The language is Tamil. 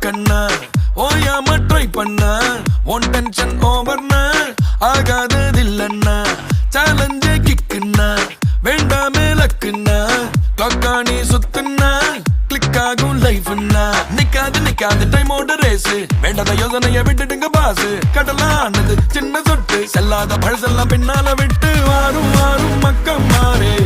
கண்ணா ஓயாம ட்ரை பண்ண ஒன் டென்ஷன் ஓவர்னா ஆகாததில்லண்ணா சேலஞ்சு கிக்குன்னா வேண்டாமே லக்குன்னா கிளாக்கானி சுத்துன்னா கிளிக் ஆகும் லைஃப்னா நிக்காது டைமோட ரேஸ் வேண்டாத யோசனைய விட்டுடுங்க பாசு கடலானது சின்ன சொட்டு செல்லாத பழசெல்லாம் பின்னால விட்டு வாரும் மக்கம் மாறே